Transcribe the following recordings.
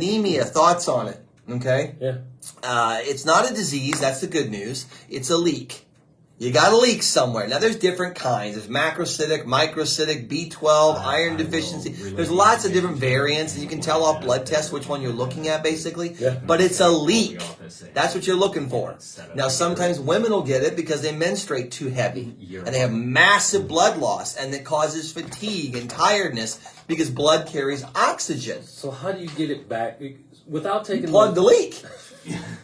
Anemia, thoughts on it? Okay. Yeah. It's not a disease. That's the good news. It's a leak. You got a leak somewhere. Now, there's different kinds. There's macrocytic, microcytic, B12, iron deficiency. There's lots of different variants, and you can tell off blood tests which one you're looking at, basically. Yeah. But it's a leak. That's what you're looking for. Now, sometimes women will get it because they menstruate too heavy, and they have massive blood loss, and it causes fatigue and tiredness because blood carries oxygen. So how do you get it back without taking Plug the leak.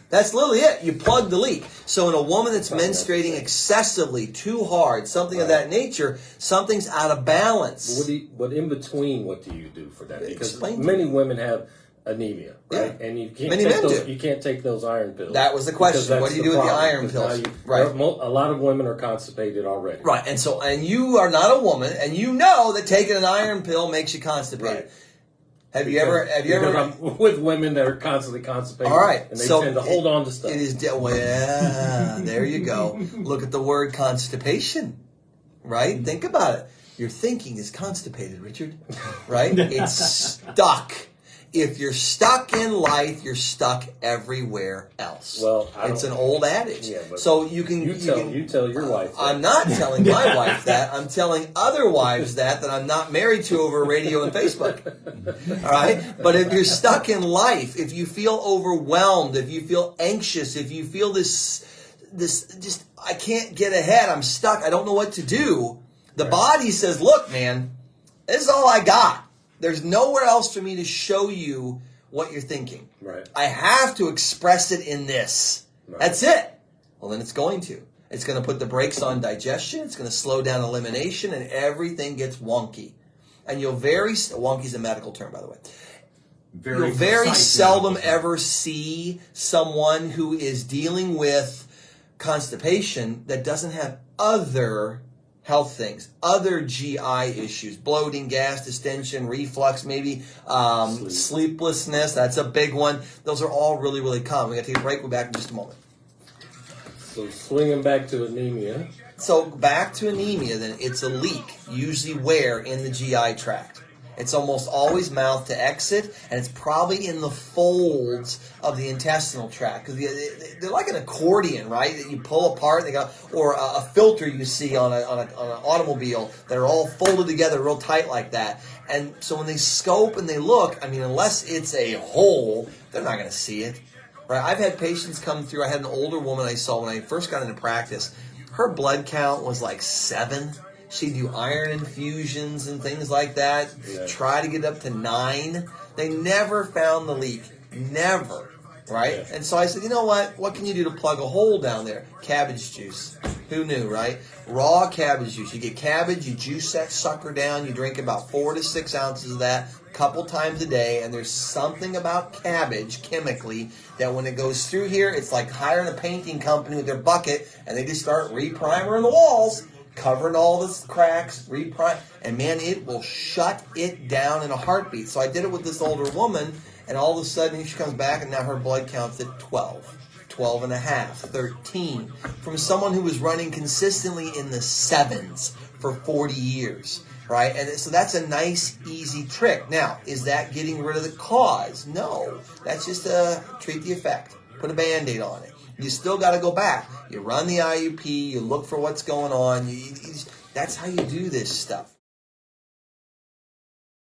That's literally it. You plug the leak. So in a woman that's menstruating excessively, too hard, something of that nature, something's out of balance. But in between, what do you do for that? Because Explain many women have anemia, right? Yeah. And you can't Many take men those. do. You can't take those iron pills. That was the question. What do you do with the iron pills? Right. A lot of women are constipated already. Right. And you are not a woman, and you know that taking an iron pill makes you constipated. Right. Have you ever? I'm with women that are constantly constipated. All right, and they tend to hold on to stuff. It is there you go. Look at the word constipation, right? Think about it. Your thinking is constipated, Richard. Right? It's stuck. If you're stuck in life, you're stuck everywhere else. Well, it's an old adage. Yeah, but so you tell your wife that. I'm not telling my wife that. I'm telling other wives that I'm not married to over radio and Facebook. All right? But if you're stuck in life, if you feel overwhelmed, if you feel anxious, if you feel this just I can't get ahead, I'm stuck, I don't know what to do, the body says, look, man, this is all I got. There's nowhere else for me to show you what you're thinking. Right. I have to express it in this. Right. That's it. Well, then it's going to. It's going to put the brakes on digestion. It's going to slow down elimination, and everything gets wonky. And wonky's a medical term, by the way. You'll very seldom ever see someone who is dealing with constipation that doesn't have other health things, other GI issues, bloating, gas, distension, reflux, maybe sleeplessness. That's a big one. Those are all really, really common. We're going to take a break. We'll be back in just a moment. So swinging back to anemia. So back to anemia, then it's a leak, usually where? In the GI tract. It's almost always mouth to exit, and it's probably in the folds of the intestinal tract. Because they're like an accordion, right? That you pull apart, or a filter you see on an automobile that are all folded together real tight like that. And so when they scope and they look, I mean, unless it's a hole, they're not going to see it. Right? I've had patients come through. I had an older woman I saw when I first got into practice. Her blood count was like 7. She'd do iron infusions and things like that. Yeah. Try to get up to 9. They never found the leak. Never. Right? Yeah. And so I said, you know what? What can you do to plug a hole down there? Cabbage juice. Who knew, right? Raw cabbage juice. You get cabbage, you juice that sucker down, you drink about 4 to 6 ounces of that a couple times a day, and there's something about cabbage chemically that when it goes through here, it's like hiring a painting company with their bucket, and they just start reprimering the walls, covering all the cracks, reprime, and man, it will shut it down in a heartbeat. So I did it with this older woman, and all of a sudden she comes back, and now her blood count's at 12, 12 and a half, 13, from someone who was running consistently in the 7s for 40 years, right? And so that's a nice, easy trick. Now, is that getting rid of the cause? No, that's just treat the effect. Put a Band-Aid on it. You still got to go back. You run the IUP. You look for what's going on. That's how you do this stuff.